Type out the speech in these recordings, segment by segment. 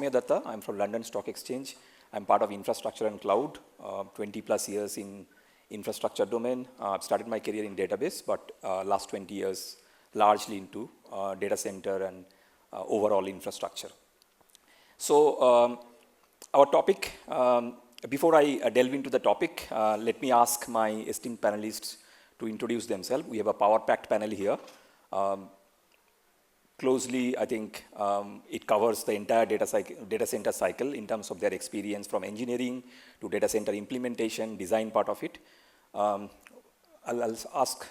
Soumya Datta. I'm from London Stock Exchange. I'm part of infrastructure and cloud, 20 plus years in infrastructure domain. I've started my career in database, but last 20 years largely into data center and overall infrastructure. So our topic, before I delve into the topic, let me ask my esteemed panelists to introduce themselves. We have a power-packed panel here. Closely, I think it covers the entire data center cycle in terms of their experience from engineering to data center implementation, design part of it. I'll ask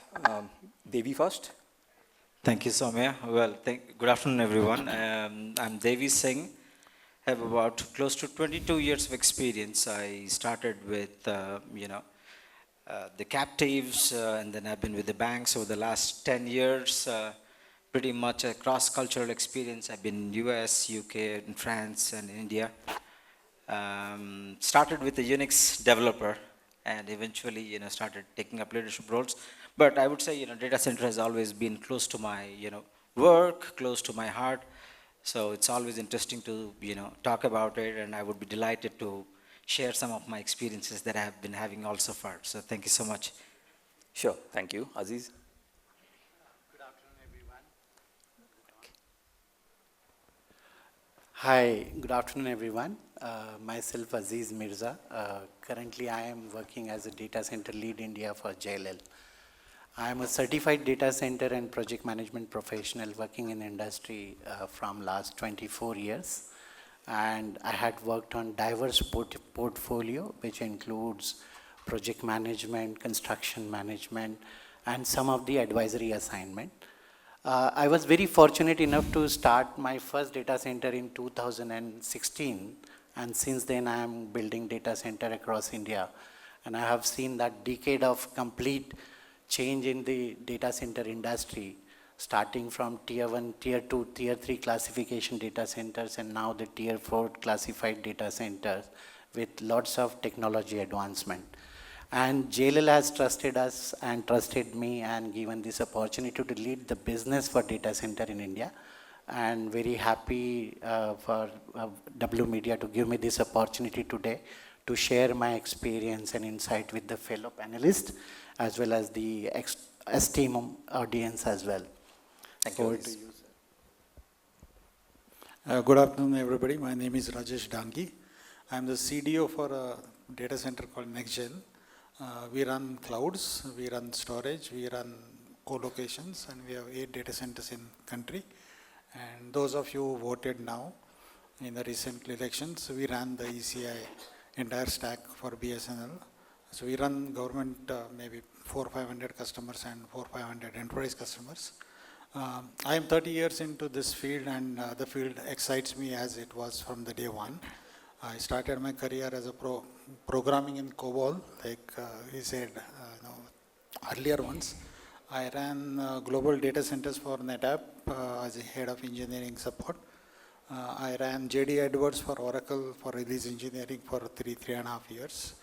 Devi first. Thank you, Soumya. Well, good afternoon, everyone. I'm Devi Singh. I have about close to 22 years of experience. I started with, the captives, and then I've been with the banks over the last 10 years. Pretty much a cross-cultural experience. I've been in US, UK, in France, and India. Started with a Unix developer, and eventually, started taking up leadership roles. But I would say, data center has always been close to my, work, close to my heart. So it's always interesting to, talk about it, and I would be delighted to share some of my experiences that I have been having all so far. So thank you so much. Sure, thank you. Aziz? Good afternoon, everyone. Hi, good afternoon, everyone. Myself, Aziz Mirza. Currently, I am working as a data center lead India for JLL. I am a certified data center and project management professional working in industry from last 24 years. And I had worked on diverse portfolio, which includes project management, construction management, and some of the advisory assignment. I was very fortunate enough to start my first data center in 2016. And since then, I am building data center across India. And I have seen that decade of complete change in the data center industry, starting from tier 1, tier 2, tier 3 classification data centers, and now the tier 4 classified data centers with lots of technology advancement. And JLL has trusted us and trusted me and given this opportunity to lead the business for data center in India. And very happy for W.Media to give me this opportunity today to share my experience and insight with the fellow panelists, as well as the esteemed audience as well. Thank you. Over to you, sir. Good afternoon, everybody. My name is Rajesh Dangi. I'm the CDO for a data center called NextGen. We run clouds, we run storage, we run co-locations, and we have 8 data centers in country. And those of you who voted now in the recent elections, we ran the ECI entire stack for BSNL. So we run government, maybe 400 or 500 customers and 400 or 500 enterprise customers. I am 30 years into this field, and the field excites me as it was from the day one. I started my career as a programming in COBOL, like he said, earlier ones. I ran global data centers for NetApp as a head of engineering support. I ran JD Edwards for Oracle for release engineering for 3.5 years.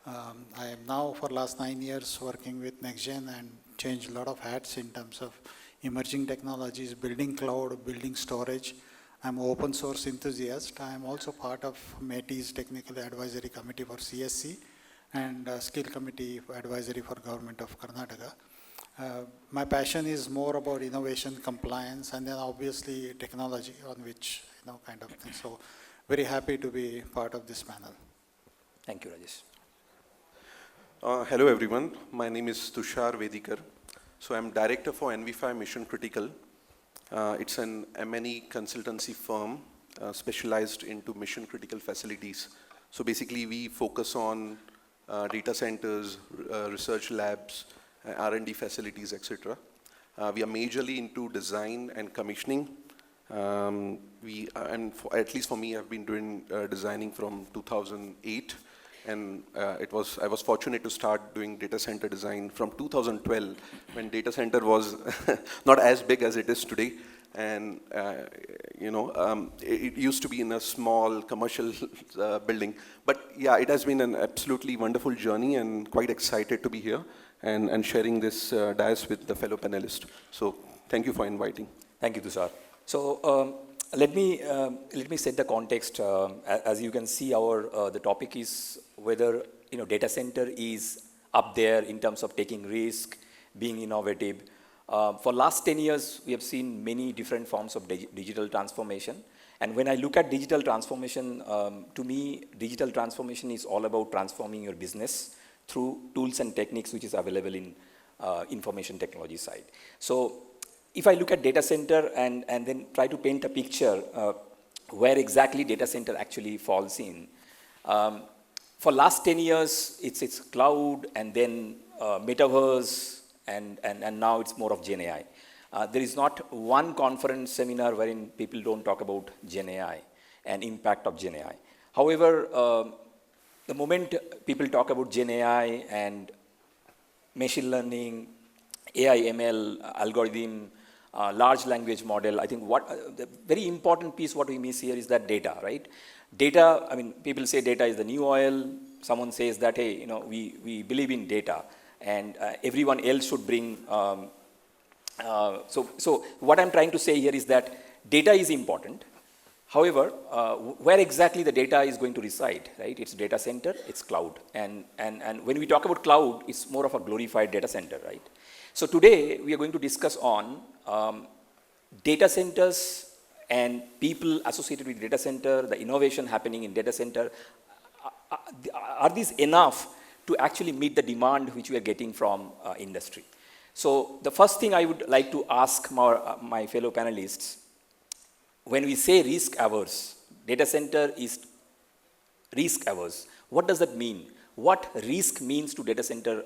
I am now for last 9 years working with NextGen and changed a lot of hats in terms of emerging technologies, building cloud, building storage. I'm an open source enthusiast. I am also part of METI's Technical Advisory Committee for CSC and Skill Committee for Advisory for Government of Karnataka. My passion is more about innovation, compliance, and then obviously technology on which, kind of thing. So very happy to be part of this panel. Thank you, Rajesh. Hello everyone, my name is Tushar Vedikar. So I'm Director for NV5 Mission Critical. It's an M&E consultancy firm specialized into mission critical facilities. So basically we focus on data centers, research labs, R&D facilities, etc. We are majorly into design and commissioning. At least for me, I've been doing designing from 2008. And I was fortunate to start doing data center design from 2012 when data center was not as big as it is today. And, it used to be in a small commercial building. But yeah, it has been an absolutely wonderful journey and quite excited to be here and sharing this dais with the fellow panelists. So thank you for inviting. Thank you, Tushar. So Let me set the context. As you can see, the topic is whether data center is up there in terms of taking risk, being innovative. For last 10 years, we have seen many different forms of digital transformation. And when I look at digital transformation, to me, digital transformation is all about transforming your business through tools and techniques which is available in information technology side. So if I look at data center and then try to paint a picture where exactly data center actually falls in, for last 10 years, it's cloud and then metaverse and now it's more of Gen AI. There is not one conference seminar wherein people don't talk about Gen AI and impact of Gen AI. However, the moment people talk about Gen AI and machine learning, AI, ML, algorithm, large language model, I think the very important piece what we miss here is that data, right? Data, I mean, people say data is the new oil. Someone says that, hey, we believe in data and everyone else should bring. So what I'm trying to say here is that data is important. However, where exactly the data is going to reside, right? It's data center, it's cloud. And when we talk about cloud, it's more of a glorified data center, right? So today, we are going to discuss on data centers and people associated with data center, the innovation happening in data center. Are these enough to actually meet the demand which we are getting from industry? So the first thing I would like to ask my fellow panelists, when we say risk averse, data center is risk averse. What does that mean? What risk means to data center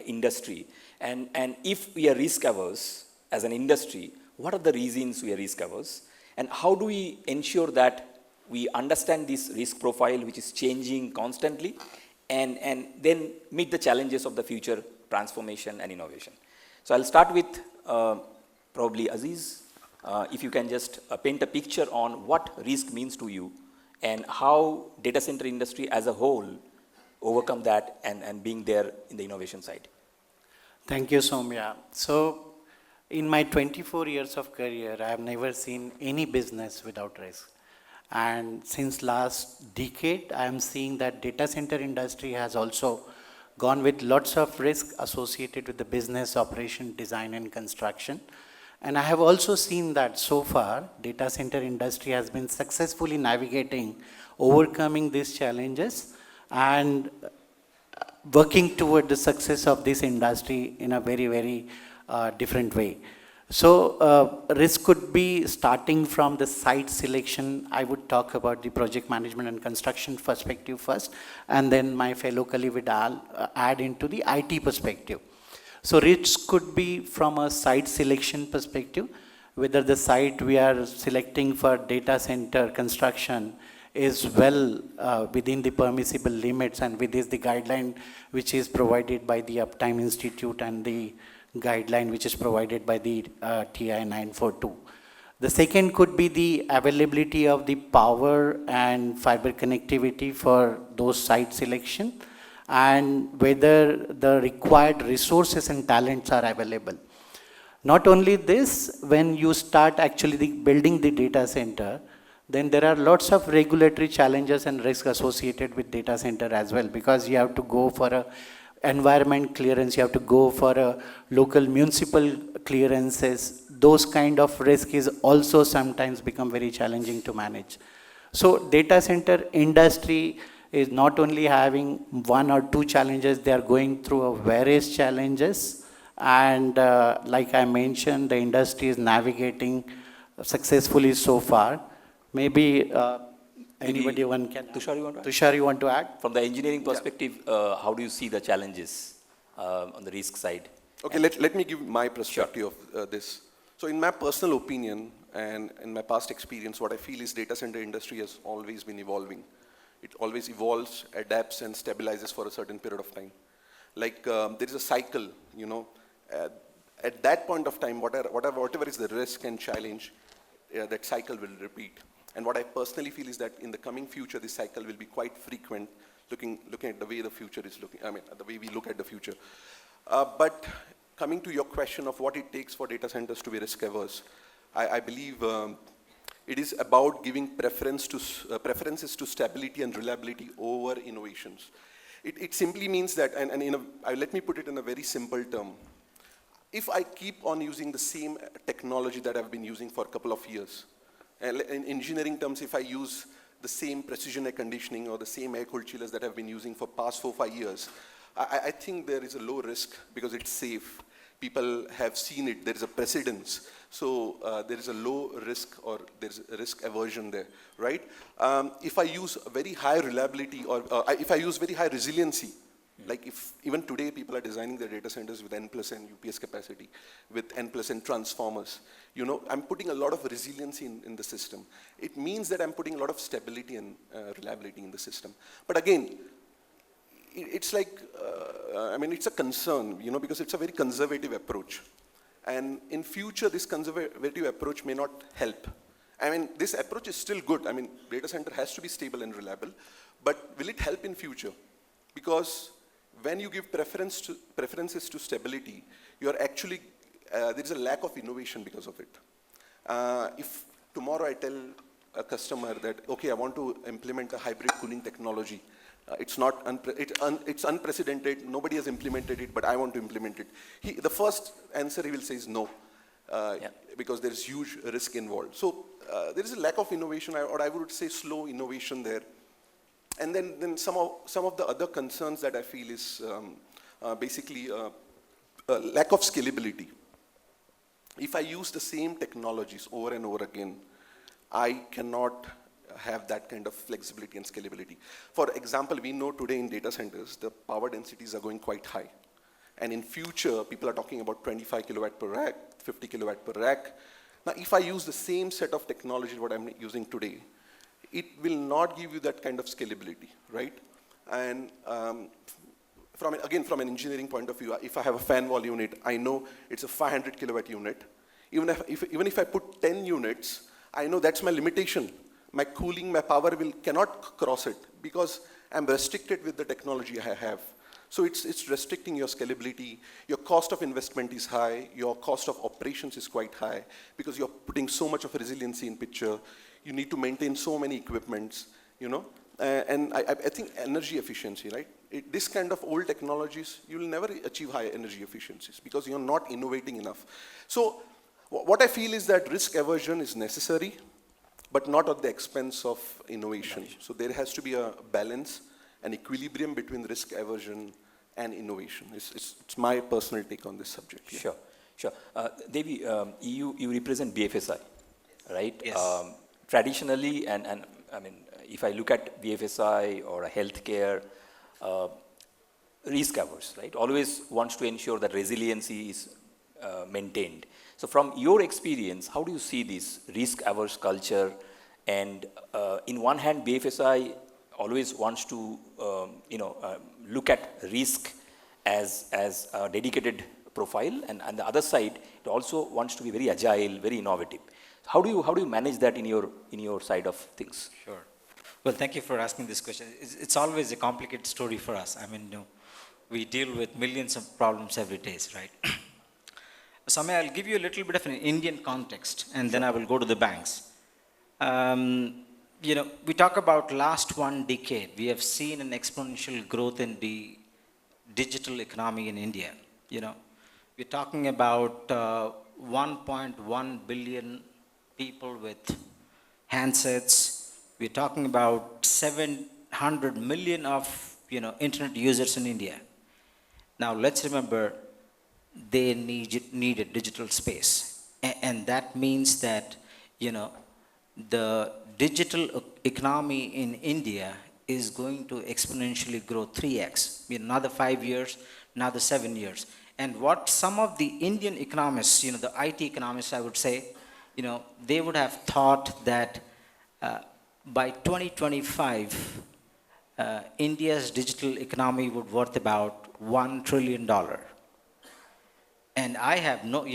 industry? And if we are risk averse as an industry, what are the reasons we are risk averse? And how do we ensure that we understand this risk profile which is changing constantly and then meet the challenges of the future transformation and innovation? So I'll start with probably Aziz. If you can just paint a picture on what risk means to you and how data center industry as a whole overcome that and being there in the innovation side. Thank you, Soumya. So in my 24 years of career, I have never seen any business without risk. And since last decade, I am seeing that data center industry has also gone with lots of risk associated with the business operation, design and construction. And I have also seen that so far, data center industry has been successfully navigating, overcoming these challenges and working toward the success of this industry in a very, very different way. So risk could be starting from the site selection. I would talk about the project management and construction perspective first, and then my fellow colleague would add into the IT perspective. So risk could be from a site selection perspective, whether the site we are selecting for data center construction is well within the permissible limits and within the guideline which is provided by the Uptime Institute and the guideline which is provided by the TI 942. The second could be the availability of the power and fiber connectivity for those site selection and whether the required resources and talents are available. Not only this, when you start actually building the data center, then there are lots of regulatory challenges and risks associated with data center as well, because you have to go for a environment clearance, you have to go for a local municipal clearances. Those kind of risk is also sometimes become very challenging to manage. So data center industry is not only having one or two challenges, they are going through various challenges. And like I mentioned, the industry is navigating successfully so far. Maybe anybody one can. Tushar, you want to add? Tushar, you want to add? From the engineering perspective, how do you see the challenges on the risk side? Okay, let me give my perspective of this. So in my personal opinion and in my past experience, what I feel is data center industry has always been evolving. It always evolves, adapts and stabilizes for a certain period of time. Like there is a cycle, you know, at that point of time, whatever is the risk and challenge, that cycle will repeat. And what I personally feel is that in the coming future, this cycle will be quite frequent, looking at the way the future is looking, I mean, the way we look at the future. But coming to your question of what it takes for data centers to be risk averse, I believe It is about giving preferences to stability and reliability over innovations. It simply means that, let me put it in a very simple term. If I keep on using the same technology that I've been using for a couple of years, in engineering terms, if I use the same precision air conditioning or the same air-cooled chillers that I've been using for past 4-5 years, I think there is a low risk because it's safe. People have seen it, there is a precedence. So there is a low risk or there's a risk aversion there, right? If I use very high reliability or if I use very high resiliency, like if even today people are designing their data centers with N+N UPS capacity, with N+N transformers, I'm putting a lot of resiliency in the system. It means that I'm putting a lot of stability and reliability in the system. But again, it's like, it's a concern, because it's a very conservative approach. And in future, this conservative approach may not help. This approach is still good. Data center has to be stable and reliable, but will it help in future? Because when you give preferences to stability, you're actually, there is a lack of innovation because of it. If tomorrow I tell a customer that, okay, I want to implement a hybrid cooling technology, it's unprecedented, nobody has implemented it, but I want to implement it. The first answer he will say is no, because there's huge risk involved. So there is a lack of innovation, or I would say slow innovation there. And then some of the other concerns that I feel is basically lack of scalability. If I use the same technologies over and over again, I cannot have that kind of flexibility and scalability. For example, we know today in data centers, the power densities are going quite high. And in future, people are talking about 25 kilowatt per rack, 50 kilowatt per rack. Now, if I use the same set of technology what I'm using today, it will not give you that kind of scalability, right? And from an engineering point of view, if I have a fan wall unit, I know it's a 500 kilowatt unit. Even if I put 10 units, I know that's my limitation. My cooling, my power cannot cross it because I'm restricted with the technology I have. So it's restricting your scalability. Your cost of investment is high. Your cost of operations is quite high because you're putting so much of resiliency in picture. You need to maintain so many equipments, and I think energy efficiency, right? This kind of old technologies, you will never achieve high energy efficiencies because you're not innovating enough. So what I feel is that risk aversion is necessary, but not at the expense of innovation. So there has to be a balance, an equilibrium between risk aversion and innovation. It's my personal take on this subject. Yeah. Sure. Devi, you represent BFSI, right? Yes. Traditionally, and if I look at BFSI or a healthcare, risk averse, right? Always wants to ensure that resiliency is maintained. So from your experience, how do you see this risk averse culture? And in one hand, BFSI always wants to, look at risk as a dedicated profile, and on the other side, it also wants to be very agile, very innovative. How do you manage that in your side of things? Sure. Well, thank you for asking this question. It's always a complicated story for us. We deal with millions of problems every day, right? Soumya, I'll give you a little bit of an Indian context, and then I will go to the banks. We talk about last one decade. We have seen an exponential growth in the digital economy in India. We're talking about 1.1 billion people with handsets. We're talking about 700 million of internet users in India. Now let's remember, they need a digital space, and that means that the digital economy in India is going to exponentially grow 3x. Another 5 years, another 7 years. And what some of the Indian economists, the IT economists, I would say, they would have thought that by 2025, India's digital economy would worth about $1 trillion. And I have no,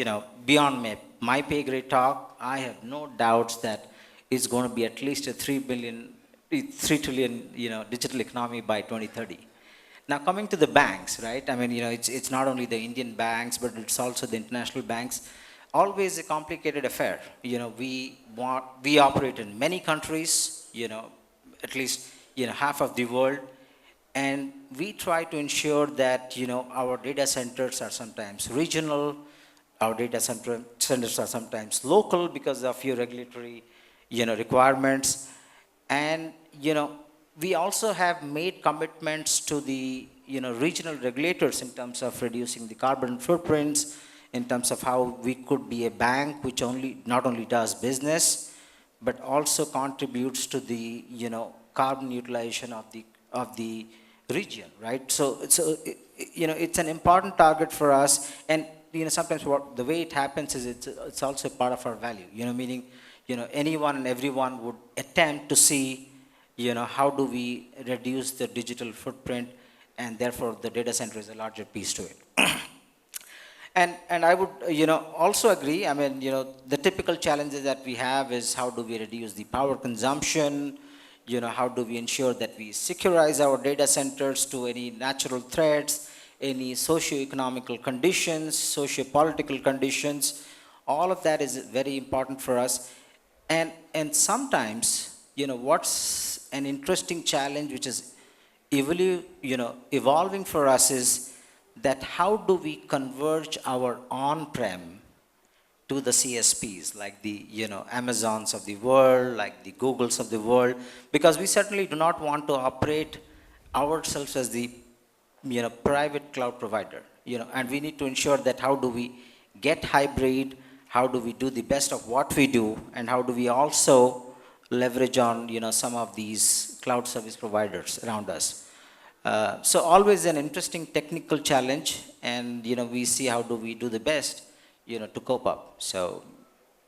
beyond my pay grade talk, I have no doubts that it's going to be at least a 3 trillion, digital economy by 2030. Now coming to the banks, right? It's not only the Indian banks, but it's also the international banks. always a complicated affair. We operate in many countries, at least, half of the world. And we try to ensure that, our data centers are sometimes regional, our data centers are sometimes local because of few regulatory, requirements. And, we also have made commitments to the, regional regulators in terms of reducing the carbon footprints, in terms of how we could be a bank which not only does business, but also contributes to the, carbon utilization of the region, right? So, it's an important target for us. And, sometimes the way it happens is it's also part of our value, meaning, anyone and everyone would attempt to see, how do we reduce the digital footprint, and therefore the data center is a larger piece to it. And I would, also agree, I mean, the typical challenges that we have is how do we reduce the power consumption, how do we ensure that we securize our data centers to any natural threats, any socio-economical conditions, socio-political conditions. All of that is very important for us. And sometimes, what's an interesting challenge which is evolving for us is that how do we converge our on-prem to the CSPs, like the Amazons of the world, like the Googles of the world, because we certainly do not want to operate ourselves as the private cloud provider, and we need to ensure that how do we get hybrid, how do we do the best of what we do, and how do we also leverage on some of these cloud service providers around us. So always an interesting technical challenge, and we see how do we do the best to cope up. So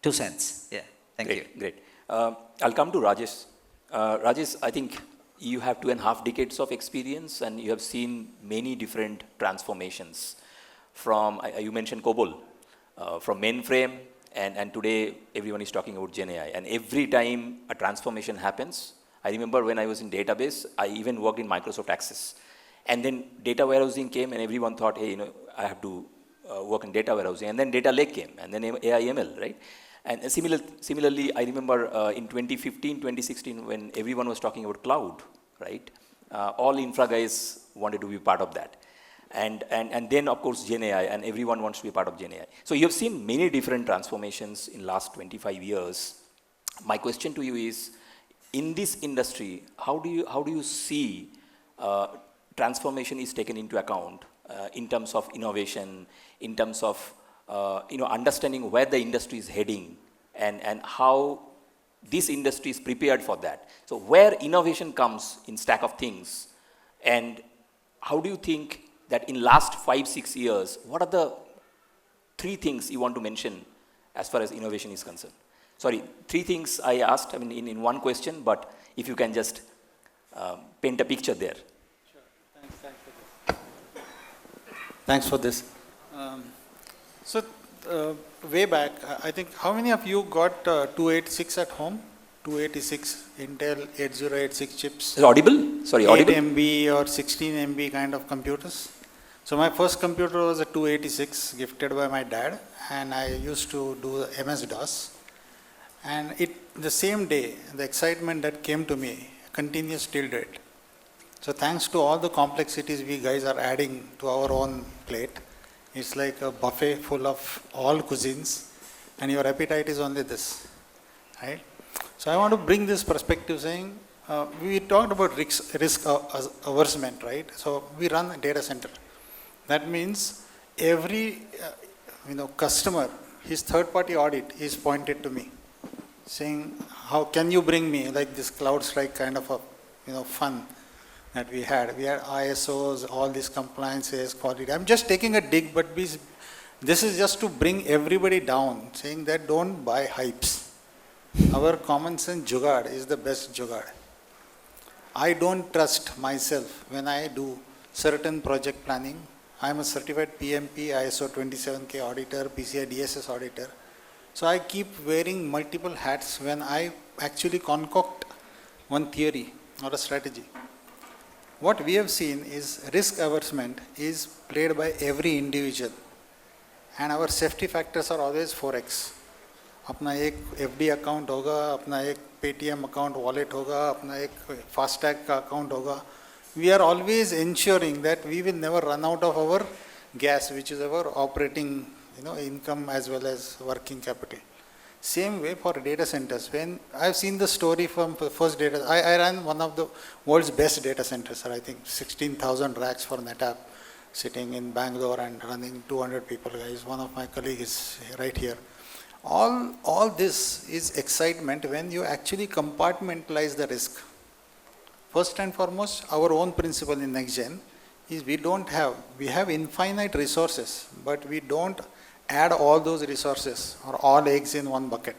2 cents. Yeah, thank you. Great. I'll come to Rajesh. Rajesh, I think you have 2.5 decades of experience, and you have seen many different transformations from, you mentioned COBOL, from mainframe, and today everyone is talking about GenAI. And every time a transformation happens, I remember when I was in database, I even worked in Microsoft Access. And then data warehousing came, and everyone thought, hey, I have to work in data warehousing. And then data lake came, and then AI ML, right? And similarly, I remember in 2015, 2016, when everyone was talking about cloud, right? All infra guys wanted to be part of that. And then, of course, GenAI, and everyone wants to be part of GenAI. So you have seen many different transformations in last 25 years. My question to you is, in this industry, how do you see transformation is taken into account in terms of innovation, in terms of understanding where the industry is heading, and how this industry is prepared for that? So where innovation comes in stack of things, and how do you think that in last 5-6 years, what are the 3 things you want to mention as far as innovation is concerned? Sorry, 3 things I asked, I mean, in one question, but if you can just paint a picture there. Sure, thanks for this. So way back, I think, how many of you got 286 at home? 286 Intel 8086 chips. Is it audible? Sorry, 8 audible? MB or 16 MB kind of computers. So my first computer was a 286 gifted by my dad, and I used to do MS-DOS. And the same day, the excitement that came to me continues till date. So thanks to all the complexities we guys are adding to our own plate, it's like a buffet full of all cuisines, and your appetite is only this, right? So I want to bring this perspective saying, we talked about risk aversion, right? So we run a data center. That means every customer, his third-party audit is pointed to me, saying, how can you bring me like this CloudStrike kind of a fun that we had. We had ISOs, all these compliances, quality. I'm just taking a dig, but this is just to bring everybody down, saying that don't buy hypes. Our common sense jugaad is the best jugaad. I don't trust myself when I do certain project planning. I'm a certified PMP, ISO 27K auditor, PCI DSS auditor. So I keep wearing multiple hats when I actually concoct one theory or a strategy. What we have seen is risk aversion is played by every individual. and our safety factors are always 4x. अपना एक FD account होगा, अपना एक Paytm account wallet होगा, अपना एक FASTag का account होगा. We are always ensuring that we will never run out of our gas, which is our operating, income as well as working capital. Same way for data centers. When I've seen the story from the first data, I ran one of the world's best data centers, I think 16,000 racks for NetApp, sitting in Bangalore and running 200 people. Guys, one of my colleagues is right here. All this is excitement when you actually compartmentalize the risk. First and foremost, our own principle in NextGen is we have infinite resources, but we don't add all those resources or all eggs in one bucket.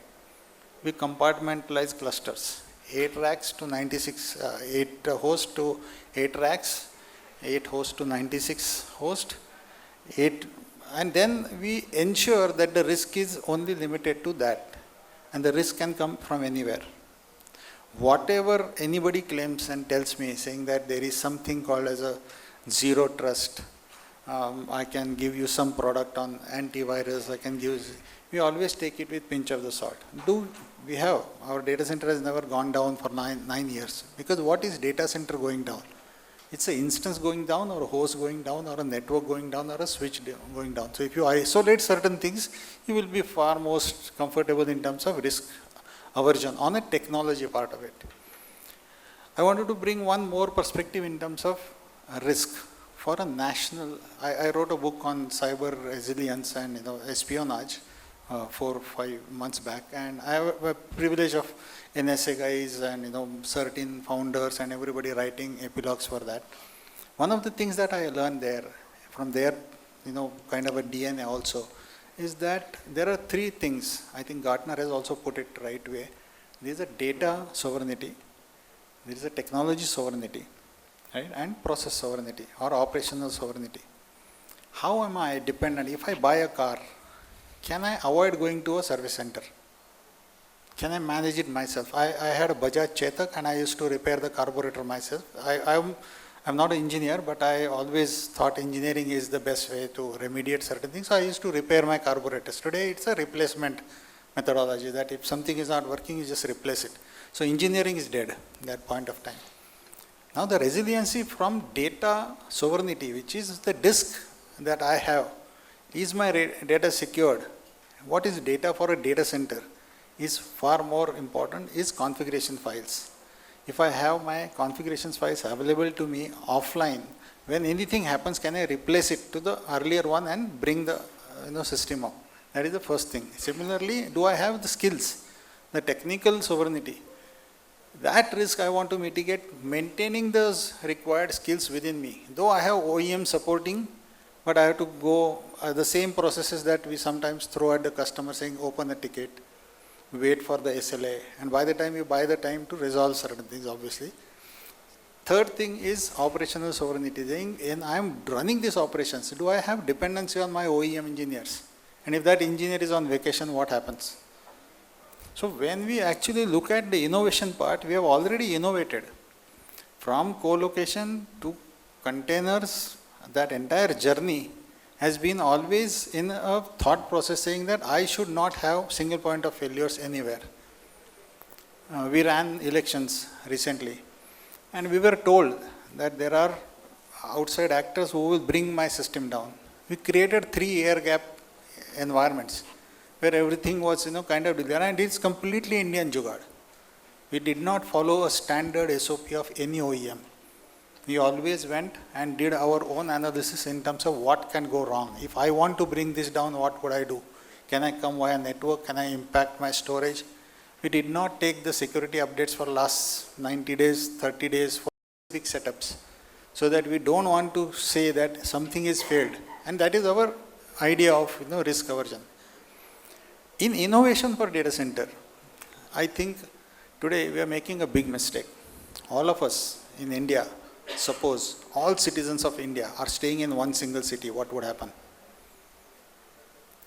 We compartmentalize clusters, 8 racks to 96, 8 hosts to 8 racks, 8 hosts to 96 hosts, 8, and then we ensure that the risk is only limited to that, and the risk can come from anywhere. Whatever anybody claims and tells me, saying that there is something called as a zero trust, I can give you some product on antivirus, we always take it with pinch of the salt. Our data center has never gone down for 9 years, because what is data center going down? It's an instance going down, or a host going down, or a network going down, or a switch going down. So if you isolate certain things, you will be far most comfortable in terms of risk aversion on a technology part of it. I wanted to bring one more perspective in terms of risk for a national. I wrote a book on cyber resilience and espionage 4 or 5 months back, and I have a privilege of NSA guys and certain founders and everybody writing epilogues for that. One of the things that I learned there, from their kind of a DNA also, is that there are 3 things. I think Gartner has also put it right way. There is a data sovereignty, there is a technology sovereignty, right, and process sovereignty or operational sovereignty. How am I dependent? If I buy a car, can I avoid going to a service center? Can I manage it myself? I had a Bajaj Chetak and I used to repair the carburetor myself. I'm not an engineer, but I always thought engineering is the best way to remediate certain things. So I used to repair my carburetors. Today it's a replacement methodology, that if something is not working, you just replace it. So engineering is dead at that point of time. Now the resiliency from data sovereignty, which is the disk that I have, is my data secured? What is data for a data center is far more important, is configuration files. If I have my configurations files available to me offline, when anything happens, can I replace it to the earlier one and bring the system up? That is the first thing. Similarly, do I have the skills, the technical sovereignty? That risk I want to mitigate, maintaining those required skills within me. Though I have OEM supporting, but I have to go the same processes that we sometimes throw at the customer, saying open a ticket, wait for the SLA, and by the time you buy the time to resolve certain things, obviously. Third thing is operational sovereignty. Saying, and I am running these operations, do I have dependency on my OEM engineers? And if that engineer is on vacation, what happens? So when we actually look at the innovation part, we have already innovated. From co-location to containers, that entire journey has been always in a thought process saying that I should not have single point of failures anywhere. We ran elections recently, and we were told that there are outside actors who will bring my system down. We created 3 air gap environments where everything was kind of delayed, and it's completely Indian jugaad. We did not follow a standard SOP of any OEM. We always went and did our own analysis in terms of what can go wrong. If I want to bring this down, what would I do? Can I come via network? Can I impact my storage? We did not take the security updates for last 90 days, 30 days for big setups, so that we don't want to say that something is failed. And that is our idea of risk aversion. In innovation for data center, I think today we are making a big mistake. All of us in India, suppose all citizens of India are staying in one single city, what would happen?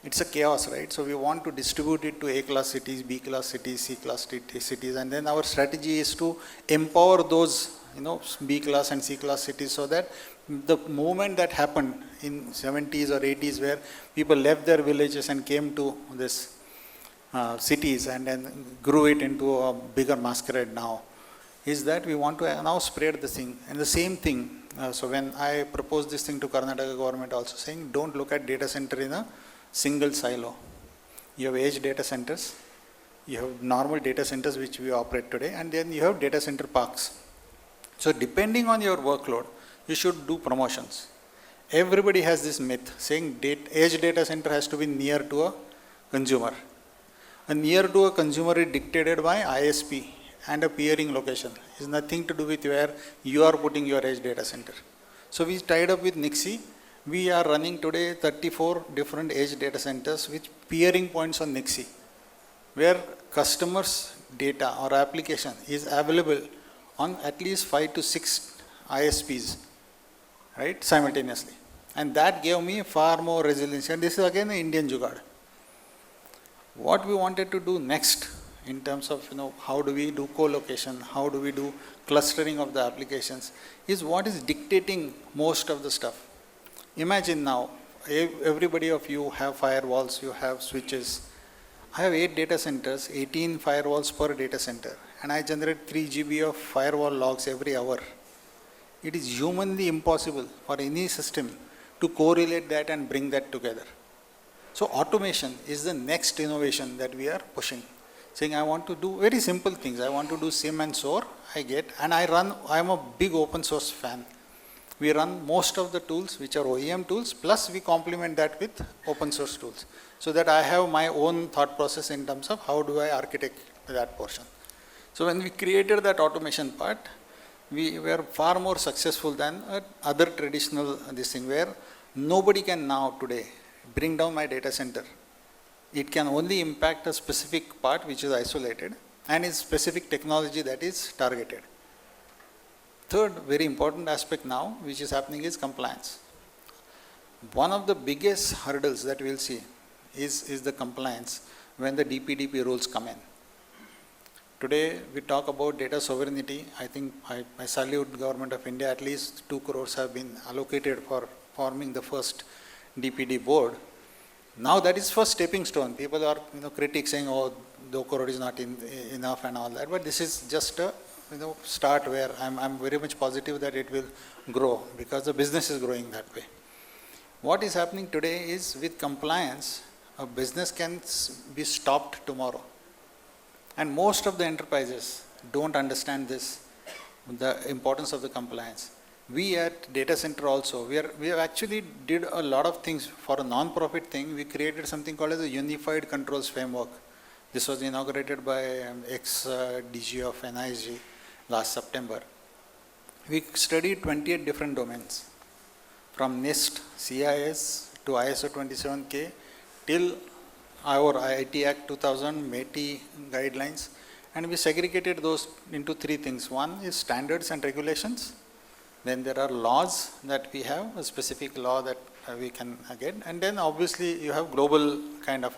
It's a chaos, right? So we want to distribute it to A-class cities, B-class cities, C-class cities, and then our strategy is to empower those B-class and C-class cities so that The movement that happened in 70s or 80s where people left their villages and came to this cities and then grew it into a bigger masquerade now, is that we want to now spread the thing. And the same thing, so when I proposed this thing to Karnataka government also saying, don't look at data center in a single silo. You have edge data centers, you have normal data centers which we operate today, and then you have data center parks. So depending on your workload, you should do promotions. Everybody has this myth saying edge data center has to be near to a consumer. And near to a consumer is dictated by ISP and a peering location. It has nothing to do with where you are putting your edge data center. So we tied up with Nixie. We are running today 34 different edge data centers with peering points on Nixie, where customers' data or application is available on at least 5 to 6 ISPs, right, simultaneously. And that gave me far more resilience. And this is again the Indian jugaad. What we wanted to do next in terms of, how do we do co-location, how do we do clustering of the applications, is what is dictating most of the stuff. Imagine now, everybody of you have firewalls, you have switches. I have 8 data centers, 18 firewalls per data center, and I generate 3 GB of firewall logs every hour. It is humanly impossible for any system to correlate that and bring that together. So automation is the next innovation that we are pushing. Saying I want to do very simple things. I want to do SIM and SOAR, and I am a big open source fan. We run most of the tools which are OEM tools, plus we complement that with open source tools. So that I have my own thought process in terms of how do I architect that portion. So when we created that automation part, we were far more successful than other traditional this thing where nobody can now today bring down my data center. It can only impact a specific part which is isolated and is specific technology that is targeted. Third very important aspect now which is happening is compliance. One of the biggest hurdles that we will see is the compliance when the DPDP rules come in. Today we talk about data sovereignty. I think I salute the government of India. At least 2 crores have been allocated for forming the first DPD board. Now that is first stepping stone. People are critics saying, oh, 2 crore is not enough and all that. But this is just a start where I'm very much positive that it will grow because the business is growing that way. What is happening today is with compliance, a business can be stopped tomorrow. And most of the enterprises don't understand this, the importance of the compliance. We at Data Center also, we have actually did a lot of things for a non-profit thing. We created something called as a Unified Controls Framework. This was inaugurated by ex-DG of NISG last September. We studied 28 different domains, from NIST, CIS to ISO 27K till our IIT Act 2000, METI guidelines, and we segregated those into 3 things. One is standards and regulations. Then there are laws that we have, a specific law that we can get, and then obviously you have global kind of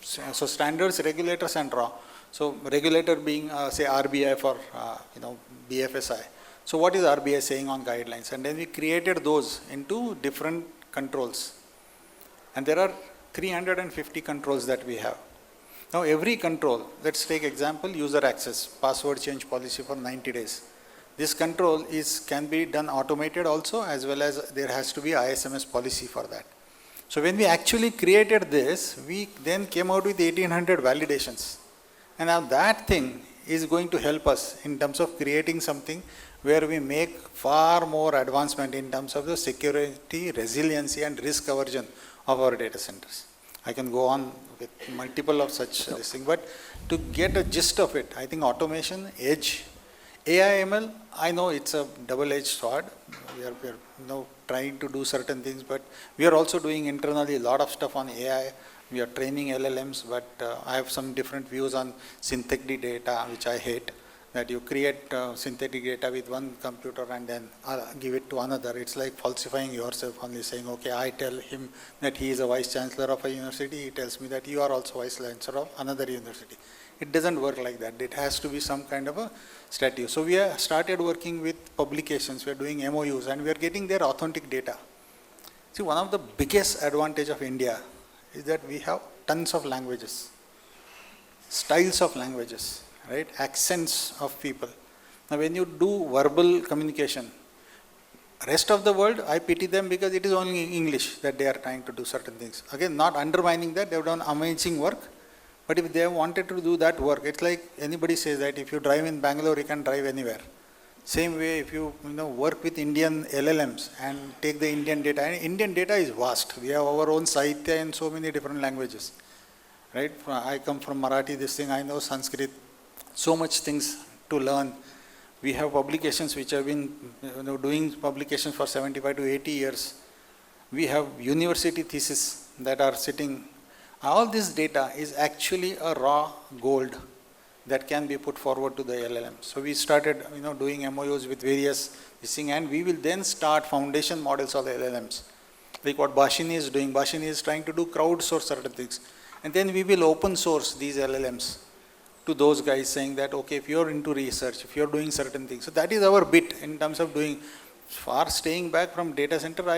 so standards, regulators and law. So regulator being say RBI for BFSI. So what is RBI saying on guidelines? And then we created those into different controls. And there are 350 controls that we have. Now every control, let's take example, user access, password change policy for 90 days. This control can be done automated also, as well as there has to be ISMS policy for that. So when we actually created this, we then came out with 1800 validations. And now that thing is going to help us in terms of creating something where we make far more advancement in terms of the security, resiliency and risk aversion of our data centers. I can go on with multiple of such this thing, but to get a gist of it, I think automation, edge, AI ML, I know it's a double-edged sword. We are trying to do certain things, but we are also doing internally a lot of stuff on AI. We are training LLMs, but I have some different views on synthetic data, which I hate. That you create synthetic data with one computer and then give it to another. It's like falsifying yourself, only saying, okay, I tell him that he is a vice chancellor of a university. He tells me that you are also vice chancellor of another university. It doesn't work like that. It has to be some kind of a strategy. So we have started working with publications. We are doing MOUs and we are getting their authentic data. See, one of the biggest advantage of India is that we have tons of languages, styles of languages, right? Accents of people. Now, when you do verbal communication, rest of the world, I pity them because it is only in English that they are trying to do certain things. Again, not undermining that, they have done amazing work. But if they wanted to do that work, it's like anybody says that if you drive in Bangalore, you can drive anywhere. Same way, if you work with Indian LLMs and take the Indian data, and Indian data is vast. We have our own Sahitya in so many different languages, right? I come from Marathi, this thing, I know Sanskrit, so much things to learn. We have publications which have been doing publications for 75 to 80 years. We have university theses that are sitting. All this data is actually a raw gold that can be put forward to the LLM. So we started doing MOUs with various things, and we will then start foundation models of the LLMs. Like what Bhashini is doing. Bhashini is trying to do crowdsource certain things. And then we will open source these LLMs to those guys, saying that, okay, if you're into research, if you're doing certain things. So that is our bit in terms of doing. For staying back from data center,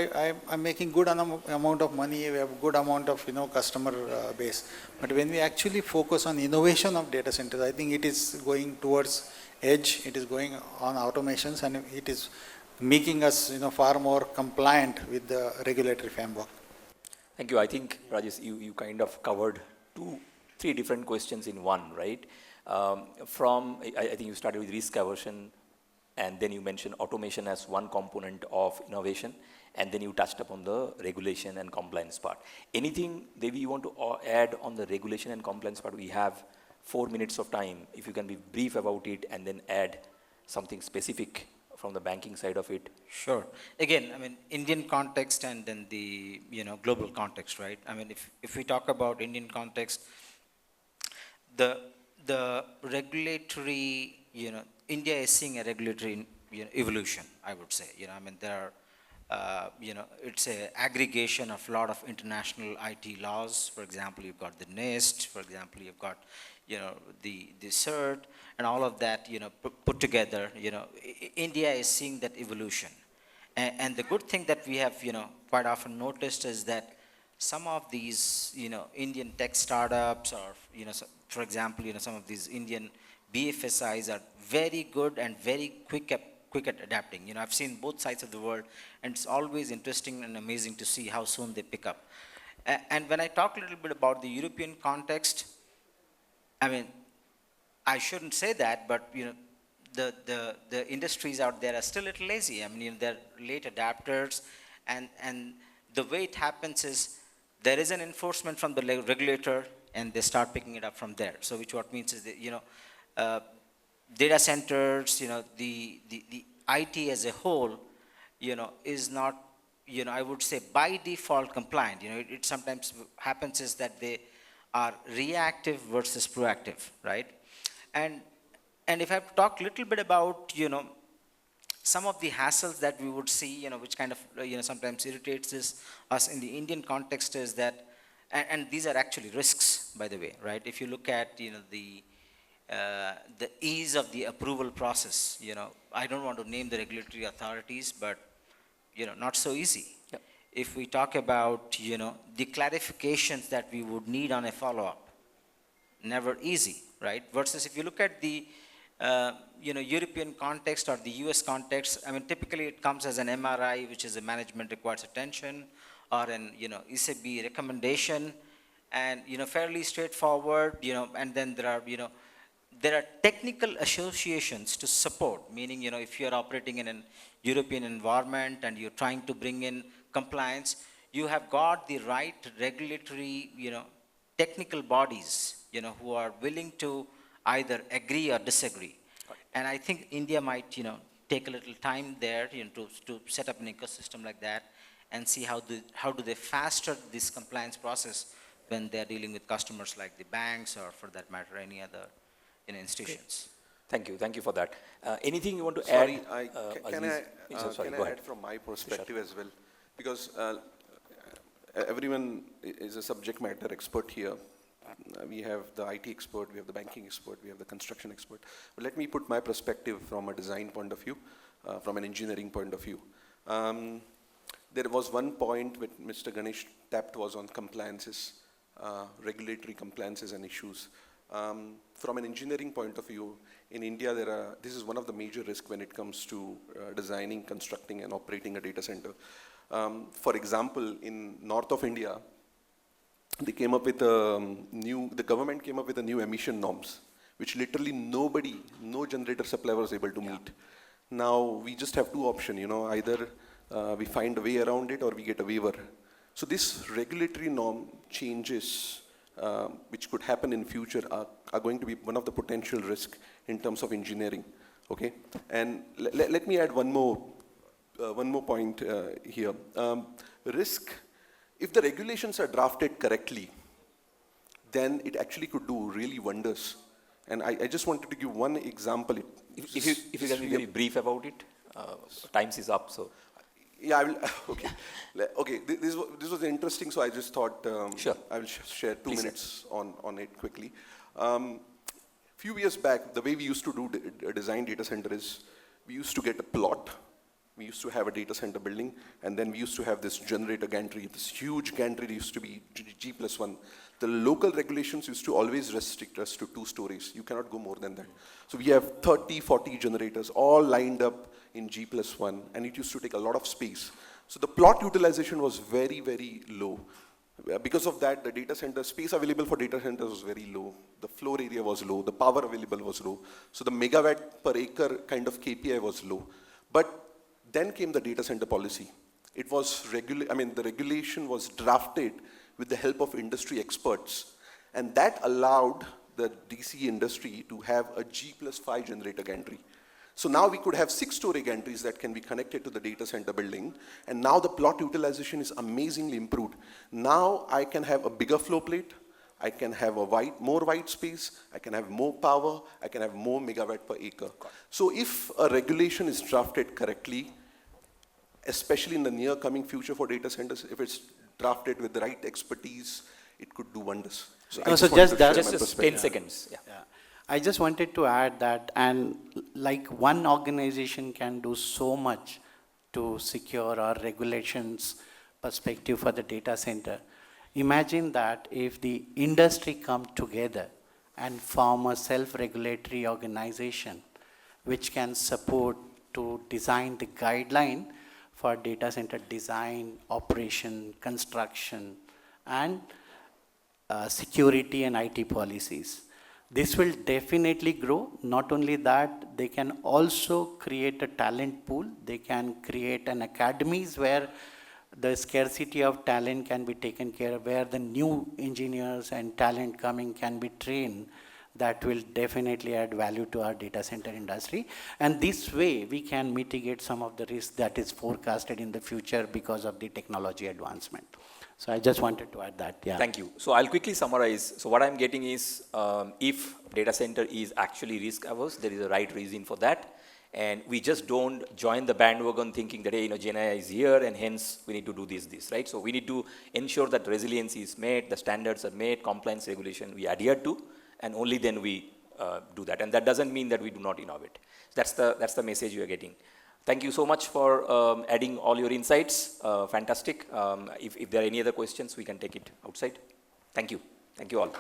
I'm making good amount of money. We have good amount of customer base. But when we actually focus on innovation of data centers, I think it is going towards edge. It is going on automations, and it is making us far more compliant with the regulatory framework. Thank you. I think, Rajesh, you kind of covered three different questions in one, right? I think you started with risk aversion, and then you mentioned automation as one component of innovation, and then you touched upon the regulation and compliance part. Anything, Devi, you want to add on the regulation and compliance part? We have 4 minutes of time. If you can be brief about it and then add something specific from the banking side of it. Sure. Again, I mean, Indian context and then the global context, right? I mean, if we talk about Indian context, the regulatory, India is seeing a regulatory evolution, I would say. I mean, there are, it's an aggregation of a lot of international IT laws. For example, you've got the NIST. For example, you've got, the CERT, and all of that, put together. India is seeing that evolution. And the good thing that we have, quite often noticed is that some of these, Indian tech startups, or, for example, some of these Indian BFSIs are very good and very quick at adapting. I've seen both sides of the world, and it's always interesting and amazing to see how soon they pick up. And when I talk a little bit about the European context, I mean, I shouldn't say that, but the industries out there are still a little lazy. I mean, they're late adapters, and the way it happens is there is an enforcement from the regulator, and they start picking it up from there. So which what means is that, data centers, the IT as a whole, is not, I would say by default compliant. It sometimes happens is that they are reactive versus proactive, right? And if I have to talk a little bit about, some of the hassles that we would see, which kind of, sometimes irritates us in the Indian context is that, and these are actually risks, by the way, right? If you look at, the ease of the approval process, I don't want to name the regulatory authorities, but, not so easy. Yep. If we talk about, the clarifications that we would need on a follow-up, never easy, right? Versus if you look at the, European context or the US context, I mean, typically it comes as an MRI, which is a management requires attention, or an, ECB recommendation, and, fairly straightforward, and then there are technical associations to support, meaning, if you're operating in an European environment and you're trying to bring in compliance, you have got the right regulatory, technical bodies, who are willing to either agree or disagree. And I think India might, take a little time there, to set up an ecosystem like that and see how do they faster this compliance process when they're dealing with customers like the banks or, for that matter, any other institutions. Okay. Thank you for that. Anything you want to Sorry, add? can Aziz? I Go ahead. add from my perspective as well? Because everyone is a subject matter expert here. we have the IT expert, we have the banking expert, we have the construction expert. But let me put my perspective from a design point of view, from an engineering point of view. There was one point which Mr. Ganesh tapped was on compliances, regulatory compliances and issues. From an engineering point of view, in India, this is one of the major risks when it comes to designing, constructing, and operating a data center. For example, in north of India, they came up with the government came up with a new emission norms, which literally no generator supplier was able to meet. Now, we just have two options, either we find a way around it or we get a waiver. So this regulatory norm changes, which could happen in future, are going to be one of the potential risks in terms of engineering, okay? And let me add one more point here. Risk, if the regulations are drafted correctly, then it actually could do really wonders. And I just wanted to give one example. If you can be very brief about it, times is up, so. Yeah, I will, okay. Okay, this was interesting, so I just thought Sure. I will share 2 Please, minutes on it quickly. Few years back, the way we used to do design data center is, we used to get a plot. We used to have a data center building, and then we used to have this generator gantry, this huge gantry used to be G+1. The local regulations used to always restrict us to 2 stories. You cannot go more than that. So we have 30, 40 generators all lined up in G+1, and it used to take a lot of space. So the plot utilization was very, very low. Because of that, the data center, space available for data centers was very low. The floor area was low, the power available was low. So the megawatt per acre kind of KPI was low. But then came the data center policy. It was the regulation was drafted with the help of industry experts. And that allowed the DC industry to have a G+5 generator gantry. So now we could have 6-story gantries that can be connected to the data center building. And now the plot utilization is amazingly improved. Now I can have a bigger floor plate. I can have more white space. I can have more power. I can have more megawatt per acre. So if a regulation is drafted correctly, especially in the near coming future for data centers, if it's drafted with the right expertise, it could do wonders. So Just 10 seconds. Yeah. I just wanted to add that, and like one organization can do so much to secure our regulations perspective for the data center. Imagine that if the industry come together and form a self-regulatory organization which can support to design the guideline for data center design, operation, construction, and security and IT policies. This will definitely grow. Not only that, they can also create a talent pool. They can create an academies where the scarcity of talent can be taken care of, where the new engineers and talent coming can be trained. That will definitely add value to our data center industry. And this way, we can mitigate some of the risk that is forecasted in the future because of the technology advancement. So I just wanted to add that, yeah. Thank you. So I'll quickly summarize. So what I'm getting is, if data center is actually risk averse, there is a right reason for that. And we just don't join the bandwagon thinking that, hey, GenAI is here and hence we need to do this, right? So we need to ensure that resilience is met, the standards are met, compliance regulation we adhere to, and only then we do that. And that doesn't mean that we do not innovate. That's the message you are getting. Thank you so much for adding all your insights. Fantastic. If there are any other questions, we can take it outside. Thank you. Thank you all.